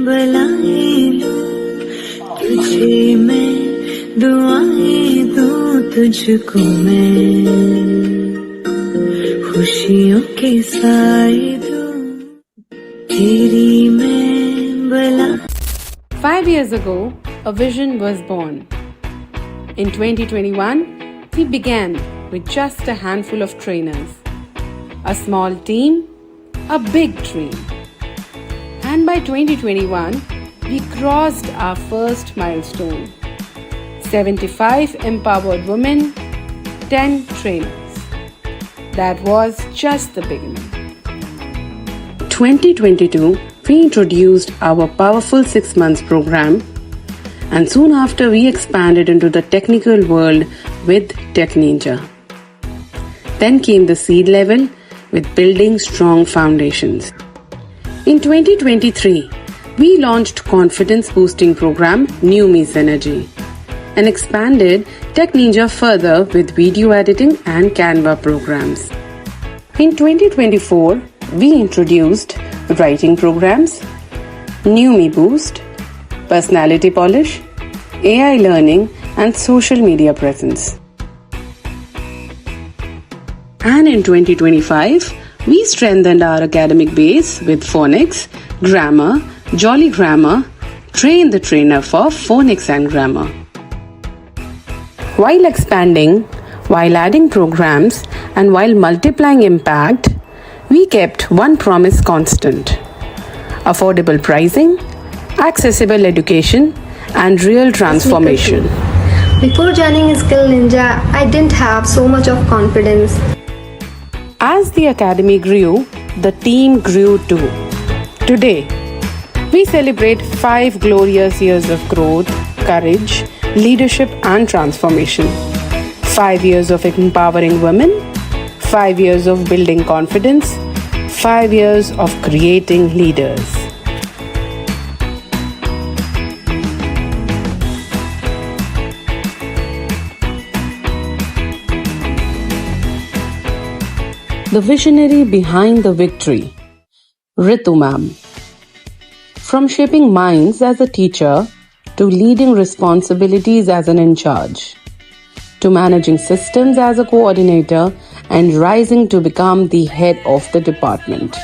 बलाएं लूं तुझे मैं, दुआएं दूं तुझको मैं, खुशियों के साए दूं तेरी मैं बला. 5 years ago, a vision was born. In 2021, we began with just a handful of trainers, a small team, a big dream. And by 2021, we crossed our first milestone. 75 empowered women, 10 trainers. That was just the beginning. 2022, we introduced our powerful 6 months program, and soon after we expanded into the technical world with Tech Ninja. Then came the seed level with building strong foundations. In 2023, we launched confidence boosting program New Me Synergy and expanded Tech Ninja further with video editing and Canva programs. In 2024, we introduced writing programs, New Me Boost, personality polish, AI learning and social media presence. And in 2025, we strengthened our academic base with phonics, grammar, Jolly Grammar, Train the Trainer for phonics and grammar. While expanding, while adding programs, and while multiplying impact, we kept one promise constant: affordable pricing, accessible education, and real transformation. Before joining Skill Ninja, I didn't have so much of confidence. As the academy grew, the team grew too. Today, we celebrate 5 glorious years of growth, courage, leadership, and transformation. 5 years of empowering women, 5 years of building confidence, 5 years of creating leaders. The visionary behind the victory, Ritu Ma'am. From shaping minds as a teacher to leading responsibilities as an in charge, to managing systems as a coordinator and rising to become the head of the department.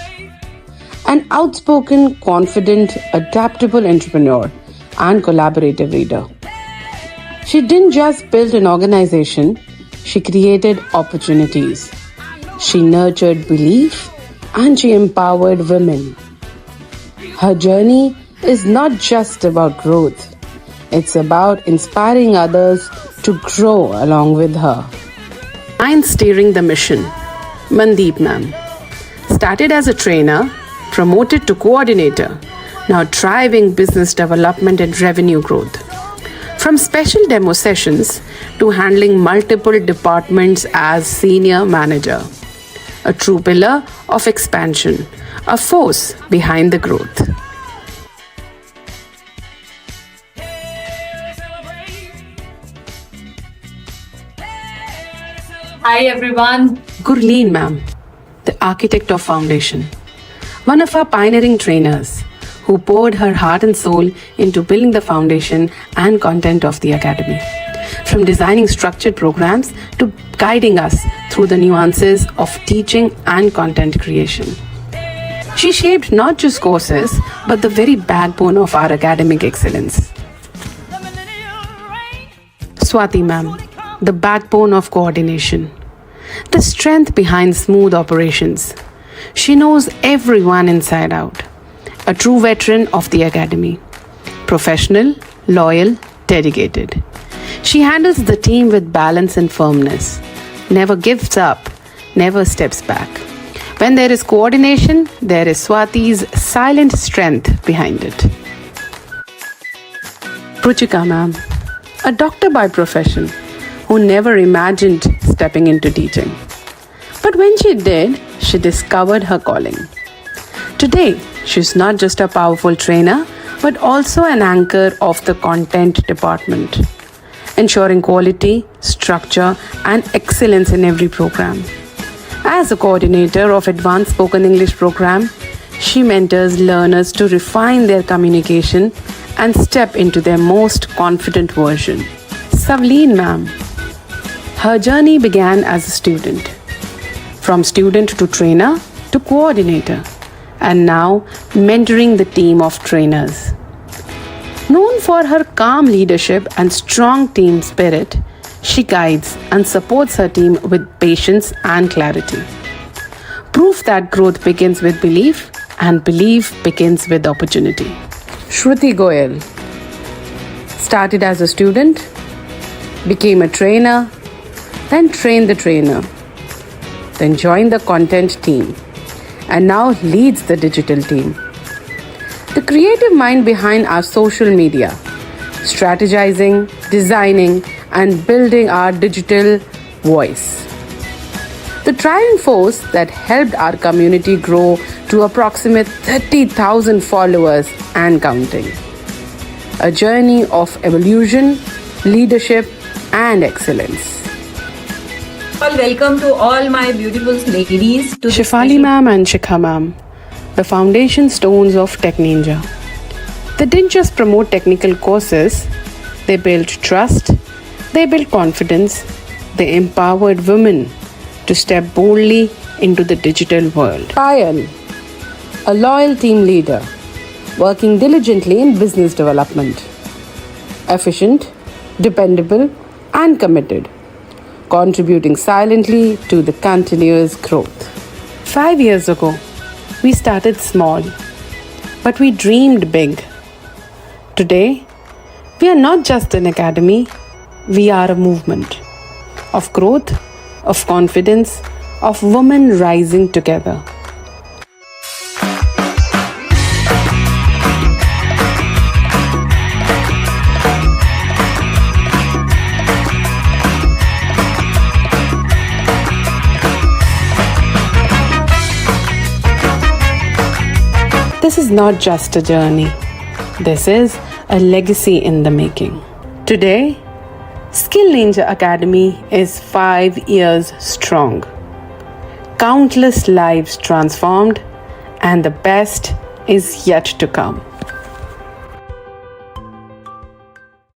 An outspoken, confident, adaptable entrepreneur and collaborative leader. She didn't just build an organization, she created opportunities. She nurtured belief and she empowered women. Her journey is not just about growth. It's about inspiring others to grow along with her. I'm steering the mission, Mandeep Ma'am. Started as a trainer, promoted to coordinator, now driving business development and revenue growth. From special demo sessions to handling multiple departments as senior manager. A true pillar of expansion, a force behind the growth. Hi everyone. Gurleen Ma'am, the architect of foundation. One of our pioneering trainers who poured her heart and soul into building the foundation and content of the academy. From designing structured programs to guiding us through the nuances of teaching and content creation. She shaped not just courses, but the very backbone of our academic excellence. Swati Ma'am, the backbone of coordination. The strength behind smooth operations. She knows everyone inside out. A true veteran of the academy. Professional, loyal, dedicated. She handles the team with balance and firmness. Never gives up, never steps back. When there is coordination, there is Swati's silent strength behind it. Ruchika Ma'am, a doctor by profession who never imagined stepping into teaching. But when she did, she discovered her calling. Today, she's not just a powerful trainer, but also an anchor of the content department, ensuring quality, structure, and excellence in every program. As a coordinator of Advanced Spoken English program, She mentors learners to refine their communication and step into their most confident version. Savleen ma'am. Her journey began as a student. From student to trainer to coordinator, and now mentoring the team of trainers. Known for her calm leadership and strong team spirit, she guides and supports her team with patience and clarity. Proof that growth begins with belief and belief begins with opportunity. Shruti Goyal started as a student, became a trainer, then trained the trainer, then joined the content team, and now leads the digital team. The creative mind behind our social media, strategizing, designing, and building our digital voice. The driving force that helped our community grow to approximate 30,000 followers and counting. A journey of evolution, leadership, and excellence. Well, welcome to all my beautiful ladies. To Shefali ma'am and Shikha ma'am, the foundation stones of Tech Ninja. They didn't just promote technical courses, they built trust, they built confidence, they empowered women to step boldly into the digital world. Payal, a loyal team leader, working diligently in business development. Efficient, dependable, and committed, contributing silently to the continuous growth. 5 years ago, we started small, but we dreamed big. Today, we are not just an academy, we are a movement of growth, of confidence, of women rising together. This is not just a journey. This is a legacy in the making. Today, Skill Ninja Academy is 5 years strong. Countless lives transformed, and the best is yet to come.